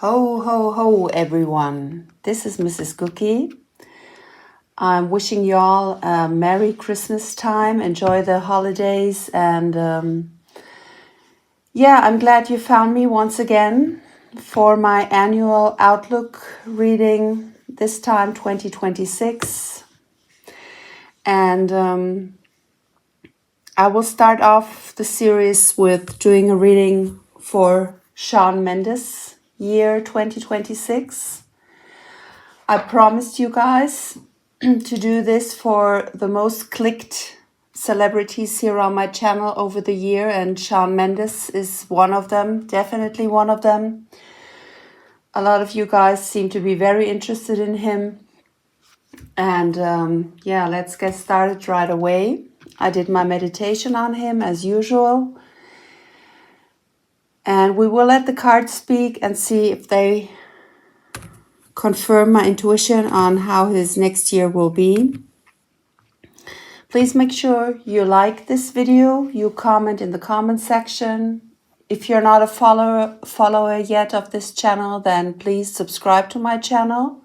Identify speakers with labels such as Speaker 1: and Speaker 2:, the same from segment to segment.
Speaker 1: Ho, ho, ho, everyone. This is Mrs. Guggi. I'm wishing you all a Merry Christmas time. Enjoy the holidays. And I'm glad you found me once again for my annual Outlook reading, this time 2026. And I will start off the series with doing a reading for Shawn Mendes, year 2026. I promised you guys to do this for the most clicked celebrities here on my channel over the year, and Shawn Mendes is one of them, definitely one of them. A lot of you guys seem to be very interested in him. And let's get started right away. I did my meditation on him as usual. And we will let the cards speak and see if they confirm my intuition on how his next year will be. Please make sure you like this video, you comment in the comment section. If you're not a follower yet of this channel, then please subscribe to my channel.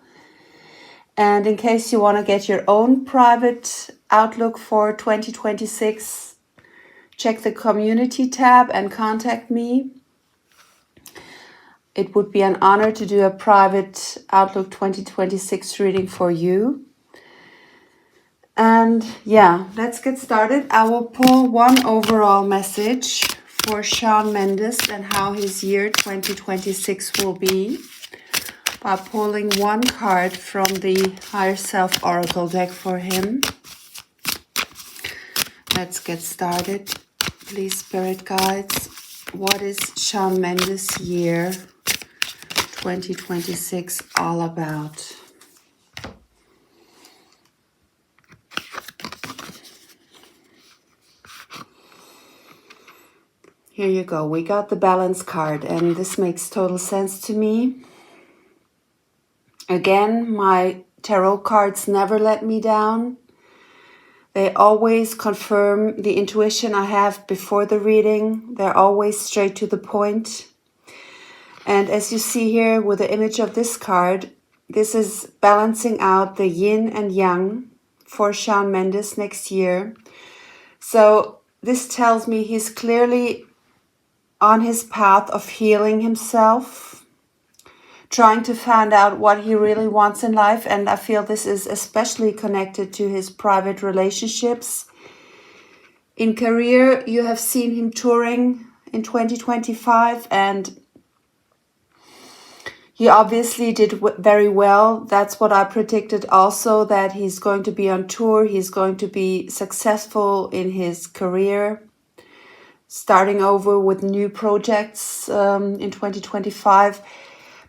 Speaker 1: And in case you want to get your own private outlook for 2026, check the community tab and contact me. It would be an honor to do a private Outlook 2026 reading for you. And let's get started. I will pull one overall message for Shawn Mendes and how his year 2026 will be by pulling one card from the Higher Self Oracle deck for him. Let's get started. Please, Spirit Guides, what is Shawn Mendes' year 2026 all about? Here you go. We got the balance card, and this makes total sense to me. Again, my tarot cards never let me down. They always confirm the intuition I have before the reading. They're always straight to the point. And as you see here with the image of this card, this is balancing out the yin and yang for Shawn Mendes next year. So this tells me he's clearly on his path of healing himself, trying to find out what he really wants in life. And I feel this is especially connected to his private relationships. In career, you have seen him touring in 2025, and he obviously did very well. That's what I predicted also, that he's going to be on tour. He's going to be successful in his career, starting over with new projects in 2025.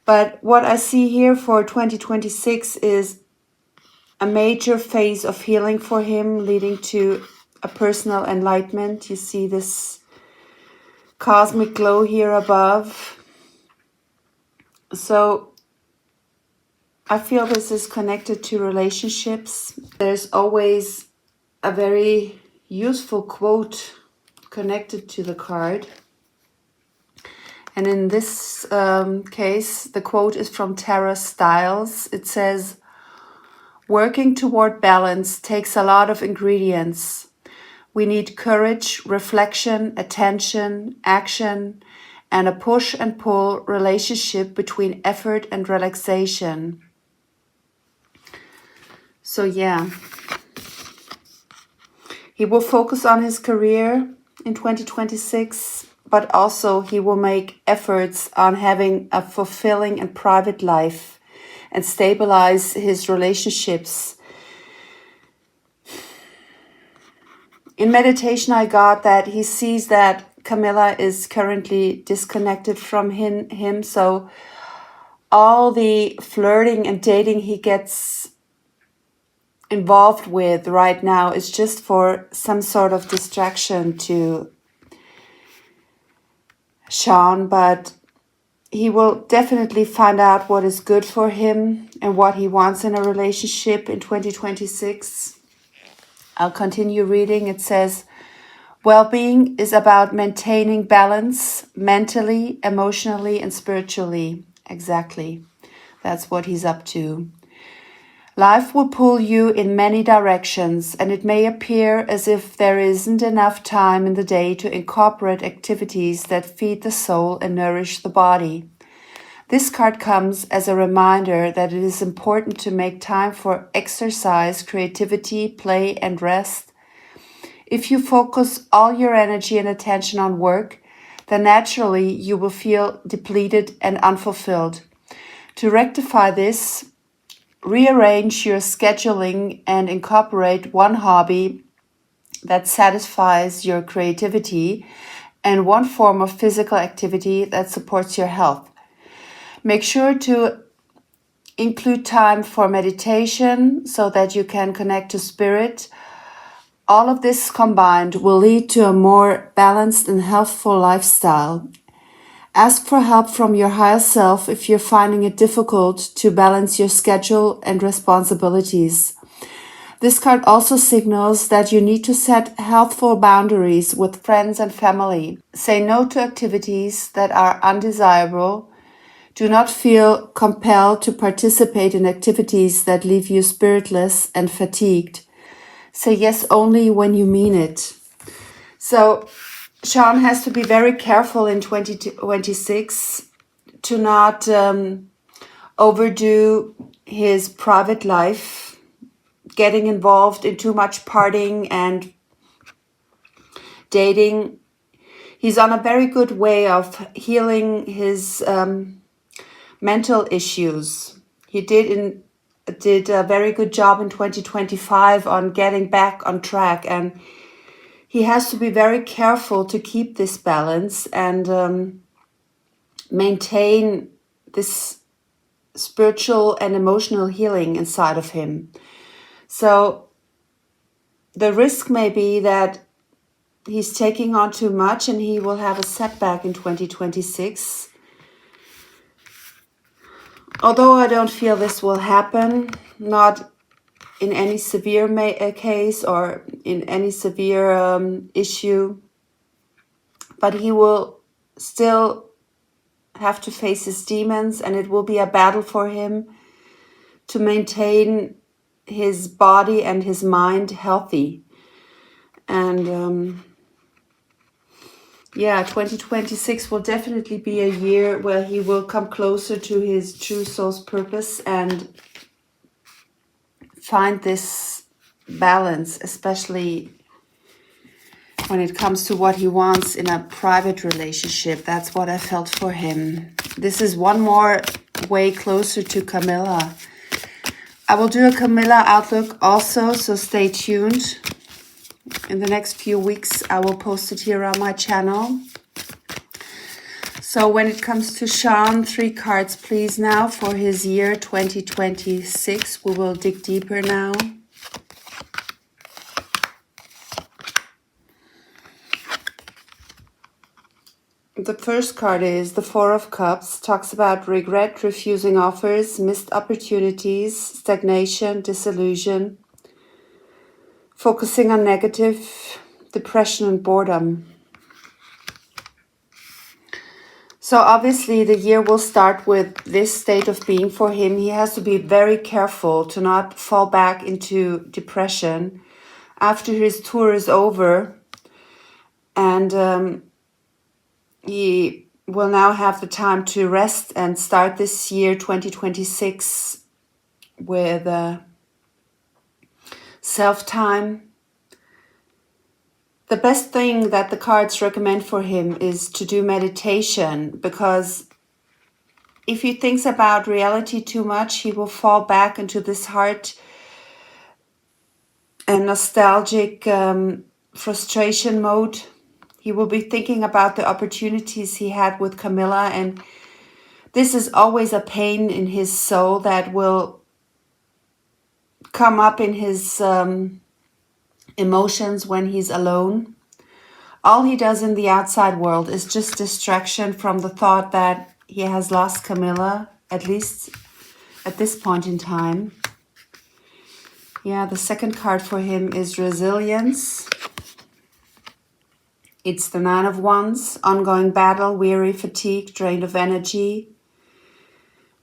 Speaker 1: But what I see here for 2026 is a major phase of healing for him, leading to a personal enlightenment. You see this cosmic glow here above. So I feel this is connected to relationships. There's always a very useful quote connected to the card. And in this case, the quote is from Tara Stiles. It says, "Working toward balance takes a lot of ingredients. We need courage, reflection, attention, action, and a push and pull relationship between effort and relaxation." So he will focus on his career in 2026, but also he will make efforts on having a fulfilling and private life and stabilize his relationships. In meditation, I got that he sees that Camila is currently disconnected from him. So all the flirting and dating he gets involved with right now is just for some sort of distraction to Shawn, but he will definitely find out what is good for him and what he wants in a relationship in 2026. I'll continue reading. It says, "Well-being is about maintaining balance mentally, emotionally, and spiritually. Exactly. That's what he's up to. Life will pull you in many directions, and it may appear as if there isn't enough time in the day to incorporate activities that feed the soul and nourish the body. This card comes as a reminder that it is important to make time for exercise, creativity, play, and rest. If you focus all your energy and attention on work, then naturally you will feel depleted and unfulfilled. To rectify this, rearrange your scheduling and incorporate one hobby that satisfies your creativity and one form of physical activity that supports your health. Make sure to include time for meditation so that you can connect to spirit. All of this combined will lead to a more balanced and healthful lifestyle. Ask for help from your higher self if you're finding it difficult to balance your schedule and responsibilities. This card also signals that you need to set healthful boundaries with friends and family. Say no to activities that are undesirable. Do not feel compelled to participate in activities that leave you spiritless and fatigued. Say yes only when you mean it. So Shawn has to be very careful in 2026 to not overdo his private life, getting involved in too much partying and dating. He's on a very good way of healing his mental issues. He did a very good job in 2025 on getting back on track, and he has to be very careful to keep this balance and maintain this spiritual and emotional healing inside of him. So the risk may be that he's taking on too much and he will have a setback in 2026. Although I don't feel this will happen, not in any severe case or in any severe issue, but he will still have to face his demons, and it will be a battle for him to maintain his body and his mind healthy. And 2026 will definitely be a year where he will come closer to his true soul's purpose and find this balance, especially when it comes to what he wants in a private relationship. That's what I felt for him. This is one more way closer to Camila. I will do a Camila outlook also, so stay tuned. In the next few weeks, I will post it here on my channel. So when it comes to Shawn, 3 cards please now for his year 2026. We will dig deeper now. The first card is the 4 of Cups. Talks about regret, refusing offers, missed opportunities, stagnation, disillusion, focusing on negative, depression and boredom. So obviously the year will start with this state of being for him. He has to be very careful to not fall back into depression after his tour is over. And he will now have the time to rest and start this year 2026 with self-time. The best thing that the cards recommend for him is to do meditation, because if he thinks about reality too much, he will fall back into this heart and nostalgic frustration mode. He will be thinking about the opportunities he had with Camila, and this is always a pain in his soul that will come up in his emotions when he's alone. All he does in the outside world is just distraction from the thought that he has lost Camila, at least at this point in time. Yeah, the second card for him is resilience. It's the 9 of Wands, ongoing battle, weary, fatigue, drained of energy.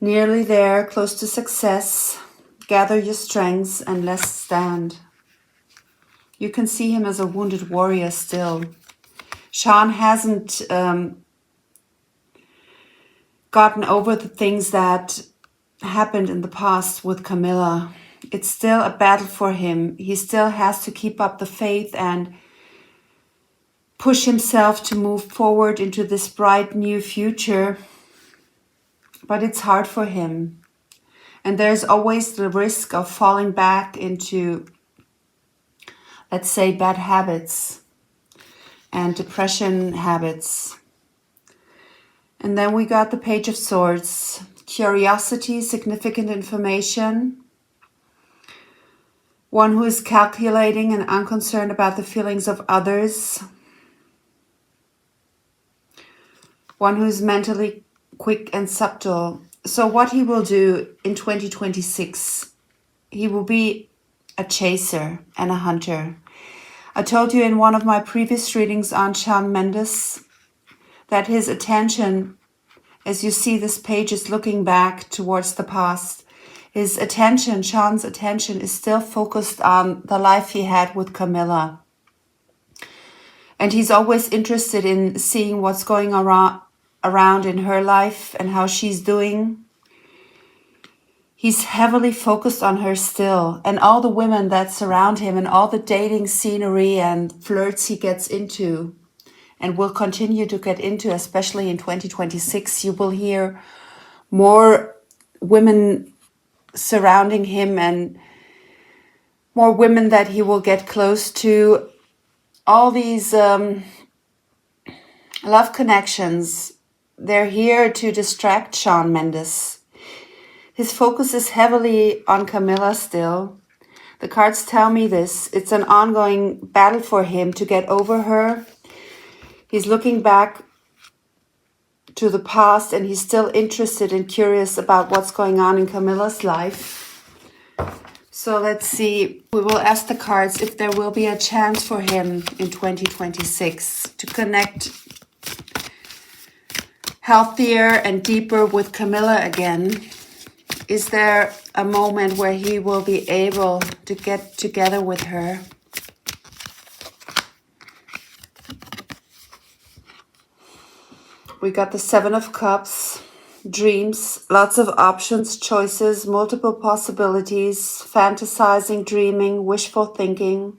Speaker 1: Nearly there, close to success. Gather your strengths and let's stand. You can see him as a wounded warrior still. Shawn hasn't gotten over the things that happened in the past with Camila. It's still a battle for him. He still has to keep up the faith and push himself to move forward into this bright new future. But it's hard for him. And there's always the risk of falling back into, let's say, bad habits and depression habits. And then we got the Page of Swords. Curiosity, significant information. One who is calculating and unconcerned about the feelings of others. One who is mentally quick and subtle. So what he will do in 2026, he will be a chaser and a hunter. I told you in one of my previous readings on Shawn Mendes that his attention, as you see this page is looking back towards the past, his attention, Shawn's attention, is still focused on the life he had with Camila. And he's always interested in seeing what's going around in her life and how she's doing. He's heavily focused on her still, and all the women that surround him and all the dating scenery and flirts he gets into and will continue to get into, especially in 2026. You will hear more women surrounding him and more women that he will get close to. All these love connections, they're here to distract Shawn Mendes. His focus is heavily on Camila still. The cards tell me this. It's an ongoing battle for him to get over her. He's looking back to the past and he's still interested and curious about what's going on in Camila's life. So let's see. We will ask the cards if there will be a chance for him in 2026 to connect healthier and deeper with Camila again. Is there a moment where he will be able to get together with her? We got the Seven of Cups, dreams, lots of options, choices, multiple possibilities, fantasizing, dreaming, wishful thinking.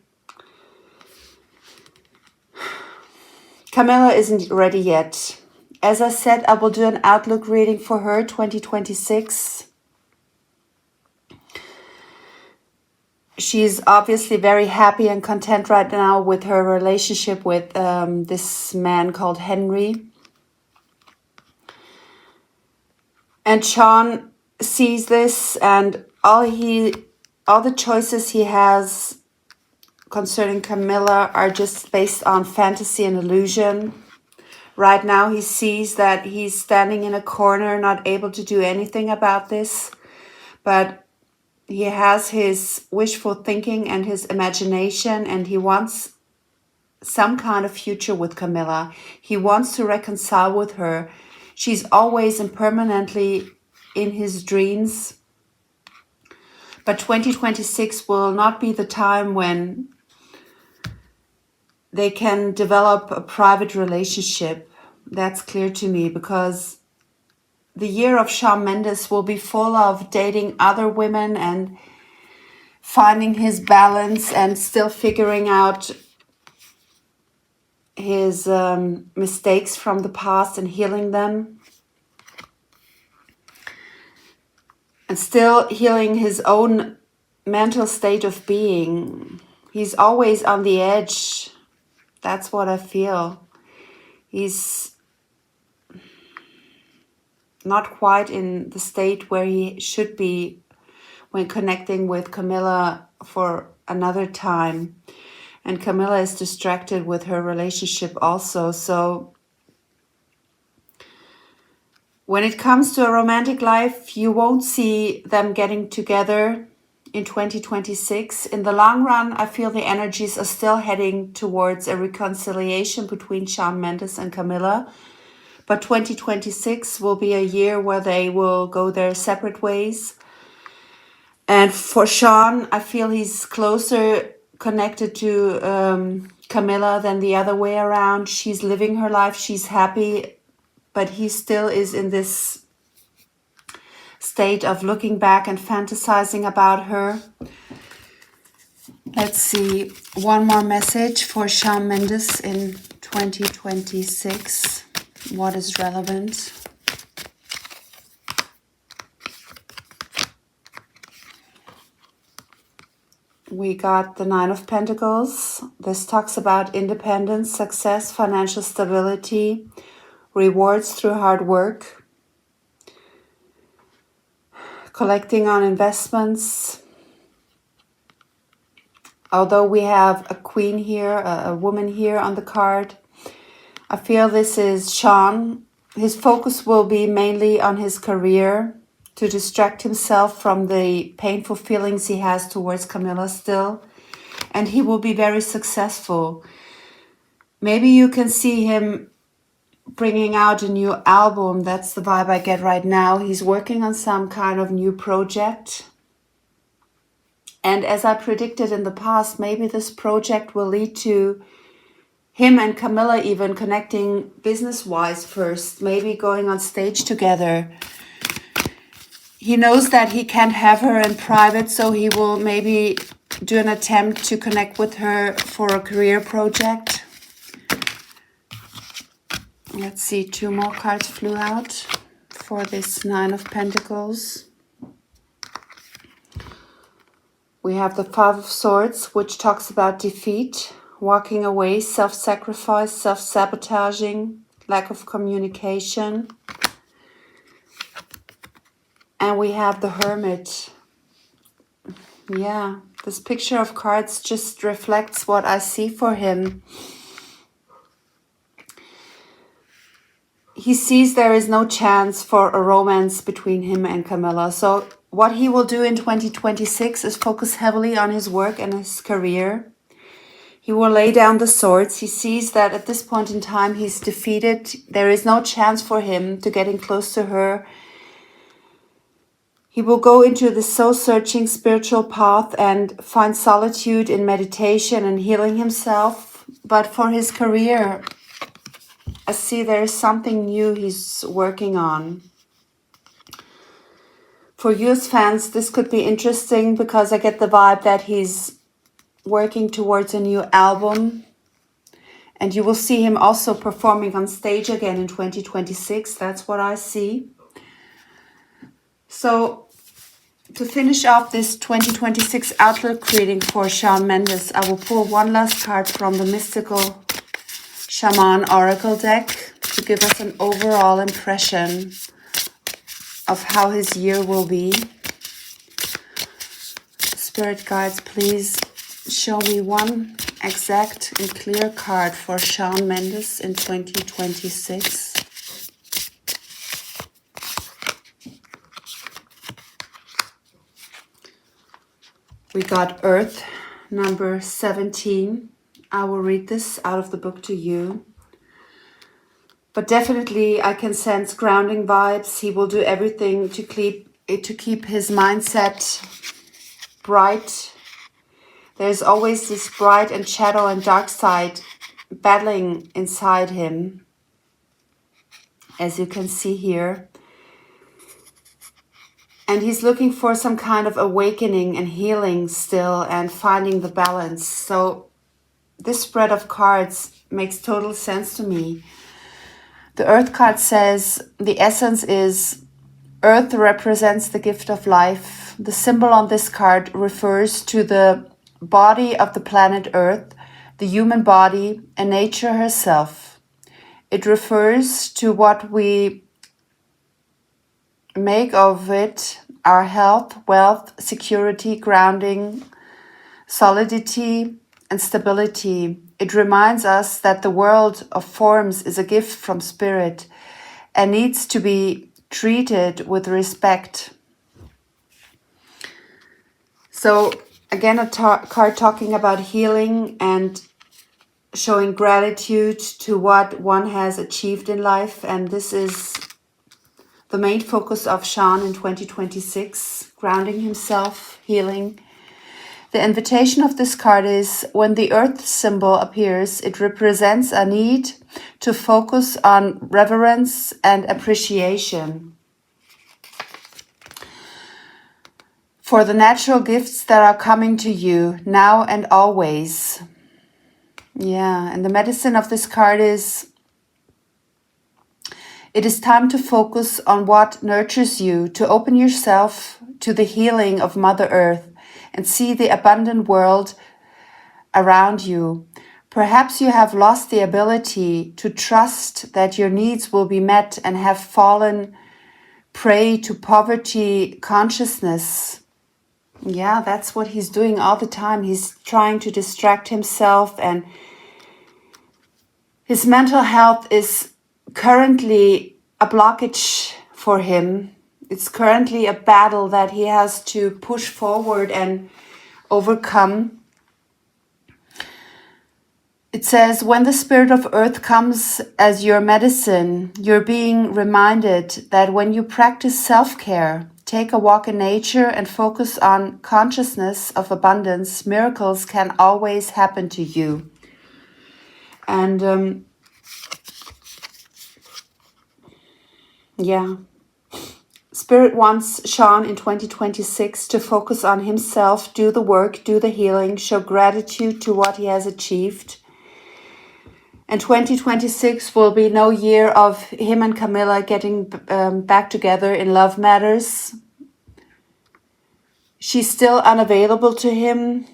Speaker 1: Camila isn't ready yet. As I said, I will do an outlook reading for her 2026. She's obviously very happy and content right now with her relationship with this man called Henry. And Shawn sees this, and all the choices he has concerning Camila are just based on fantasy and illusion. Right now he sees that he's standing in a corner, not able to do anything about this, but he has his wishful thinking and his imagination, and he wants some kind of future with Camila. He wants to reconcile with her. She's always and permanently in his dreams. But 2026 will not be the time when they can develop a private relationship. That's clear to me, because the year of Shawn Mendes will be full of dating other women and finding his balance and still figuring out his mistakes from the past and healing them. And still healing his own mental state of being. He's always on the edge. That's what I feel. He's not quite in the state where he should be when connecting with Camila for another time. And Camila is distracted with her relationship also. So when it comes to a romantic life, you won't see them getting together in 2026. In the long run, I feel the energies are still heading towards a reconciliation between Shawn Mendes and Camila. But 2026 will be a year where they will go their separate ways. And for Shawn, I feel he's closer connected to Camila than the other way around. She's living her life, she's happy, but he still is in this state of looking back and fantasizing about her. Let's see, one more message for Shawn Mendes in 2026. What is relevant? We got the Nine of Pentacles. This talks about independence, success, financial stability, rewards through hard work, collecting on investments. Although we have a queen here, a woman here on the card, I feel this is Shawn. His focus will be mainly on his career to distract himself from the painful feelings he has towards Camila still. And he will be very successful. Maybe you can see him bringing out a new album. That's the vibe I get right now. He's working on some kind of new project. And as I predicted in the past, maybe this project will lead to him and Camila even connecting business-wise first, maybe going on stage together. He knows that he can't have her in private, so he will maybe do an attempt to connect with her for a career project. Let's see, 2 more cards flew out for this Nine of Pentacles. We have the Five of Swords, which talks about defeat, walking away, self-sacrifice, self-sabotaging, lack of communication. And we have the Hermit. Yeah, this picture of cards just reflects what I see for him. He sees there is no chance for a romance between him and Camila. So what he will do in 2026 is focus heavily on his work and his career. He will lay down the swords. He sees that at this point in time he's defeated. There is no chance for him to getting close to her. He will go into the soul-searching spiritual path and find solitude in meditation and healing himself. But for his career, I see there is something new he's working on. For you as fans, this could be interesting because I get the vibe that he's working towards a new album. And you will see him also performing on stage again in 2026. That's what I see. So to finish off this 2026 outlook reading for Shawn Mendes, I will pull one last card from the Mystical Shaman Oracle deck to give us an overall impression of how his year will be. Spirit guides, please show me one exact and clear card for Shawn Mendes in 2026. We got Earth, number 17. I will read this out of the book to you. But definitely I can sense grounding vibes. He will do everything to keep his mindset bright. There's always this bright and shadow and dark side battling inside him, as you can see here. And he's looking for some kind of awakening and healing still and finding the balance. So this spread of cards makes total sense to me. The Earth card says the essence is Earth represents the gift of life. The symbol on this card refers to the body of the planet Earth, the human body, and nature herself. It refers to what we make of it, our health, wealth, security, grounding, solidity, and stability. It reminds us that the world of forms is a gift from spirit and needs to be treated with respect. So again, a card talking about healing and showing gratitude to what one has achieved in life. And this is the main focus of Shawn in 2026, grounding himself, healing. The invitation of this card is when the earth symbol appears, it represents a need to focus on reverence and appreciation for the natural gifts that are coming to you now and always. Yeah, and the medicine of this card is it is time to focus on what nurtures you, to open yourself to the healing of Mother Earth and see the abundant world around you. Perhaps you have lost the ability to trust that your needs will be met and have fallen prey to poverty consciousness. Yeah, that's what he's doing all the time. He's trying to distract himself, and his mental health is currently a blockage for him. It's currently a battle that he has to push forward and overcome. It says, when the spirit of earth comes as your medicine, you're being reminded that when you practice self-care, take a walk in nature and focus on consciousness of abundance, miracles can always happen to you. And yeah, Spirit wants Shawn in 2026 to focus on himself, do the work, do the healing, show gratitude to what he has achieved. And 2026 will be no year of him and Camila getting back together in love matters. She's still unavailable to him.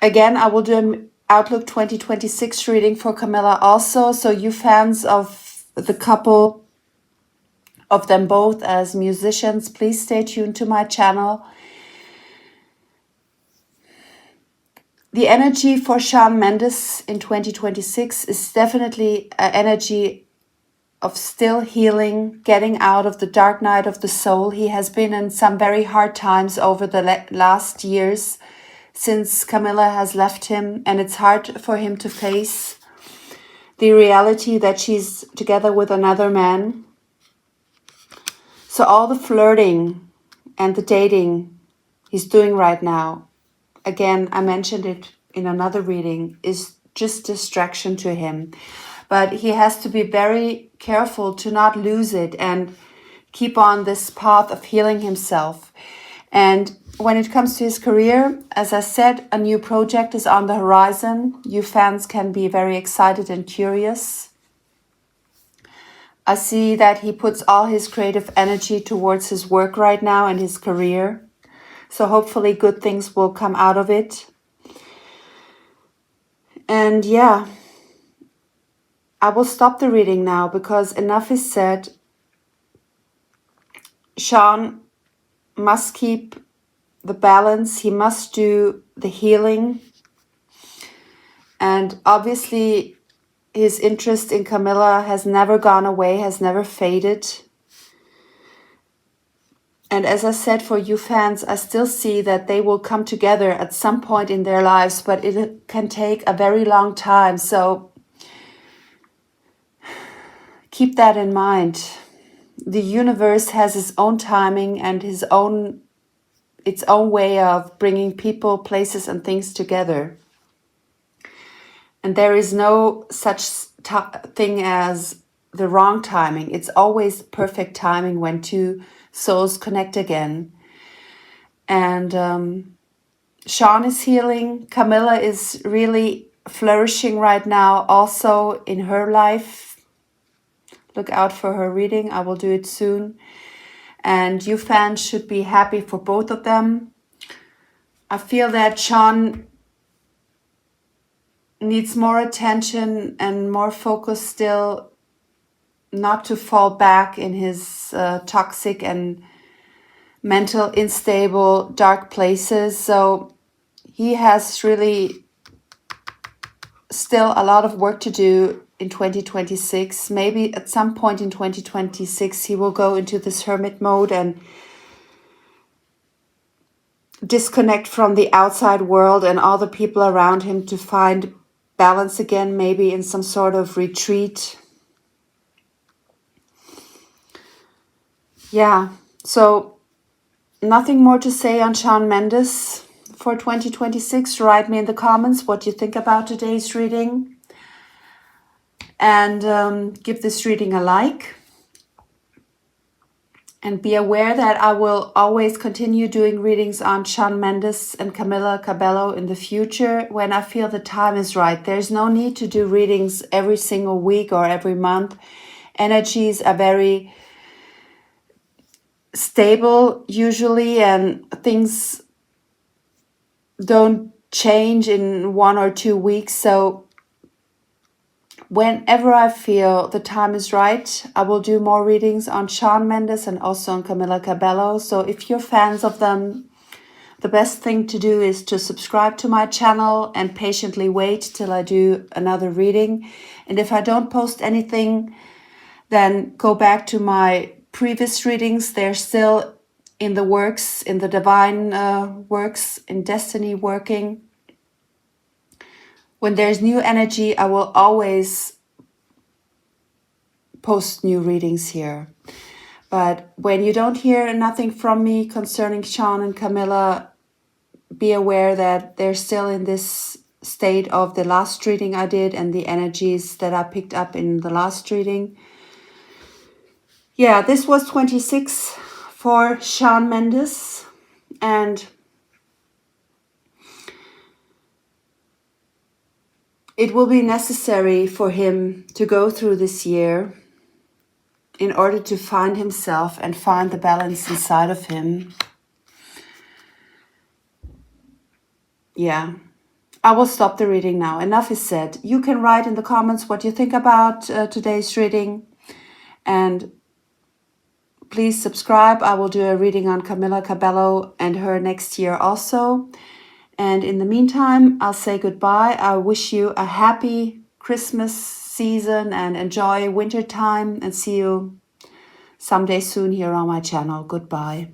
Speaker 1: Again, I will do an Outlook 2026 reading for Camila also. So you fans of the couple, of them both as musicians, please stay tuned to my channel. The energy for Shawn Mendes in 2026 is definitely an energy of still healing, getting out of the dark night of the soul. He has been in some very hard times over the last years since Camila has left him, and it's hard for him to face the reality that she's together with another man. So all the flirting and the dating he's doing right now, again, I mentioned it in another reading, is just distraction to him. But he has to be very careful to not lose it and keep on this path of healing himself. And when it comes to his career, as I said, a new project is on the horizon. You fans can be very excited and curious. I see that he puts all his creative energy towards his work right now and his career. So hopefully good things will come out of it. And yeah, I will stop the reading now because enough is said. Shawn must keep the balance. He must do the healing. And obviously his interest in Camila has never gone away, has never faded. And as I said, for you fans, I still see that they will come together at some point in their lives, but it can take a very long time. So keep that in mind. The universe has its own timing and its own way of bringing people, places, and things together. And there is no such thing as the wrong timing. It's always perfect timing when two souls connect again. And Shawn is healing. Camila is really flourishing right now, also in her life. Look out for her reading. I will do it soon. And you fans should be happy for both of them. I feel that Shawn needs more attention and more focus still, not to fall back in his toxic and mental unstable dark places. So he has really still a lot of work to do in 2026. Maybe at some point in 2026 he will go into this hermit mode and disconnect from the outside world and all the people around him to find balance again, maybe in some sort of retreat. Yeah, so nothing more to say on Shawn Mendes for 2026. Write me in the comments what you think about today's reading, and give this reading a like. And be aware that I will always continue doing readings on Shawn Mendes and Camila Cabello in the future when I feel the time is right. There's no need to do readings every single week or every month. Energies are very stable usually, and things don't change in 1 or 2 weeks. So whenever I feel the time is right, I will do more readings on Shawn Mendes and also on Camila Cabello. So if you're fans of them, the best thing to do is to subscribe to my channel and patiently wait till I do another reading. And if I don't post anything, then go back to my previous readings. They're still in the works, in the divine works, in destiny working. When there's new energy, I will always post new readings here. But when you don't hear nothing from me concerning Shawn and Camila, be aware that they're still in this state of the last reading I did and the energies that I picked up in the last reading. Yeah, this was 26 for Shawn Mendes, and it will be necessary for him to go through this year in order to find himself and find the balance inside of him. Yeah, I will stop the reading now. Enough is said. You can write in the comments what you think about today's reading, and please subscribe. I will do a reading on Camila Cabello and her next year also. And in the meantime, I'll say goodbye. I wish you a happy Christmas season and enjoy winter time, and see you someday soon here on my channel. Goodbye.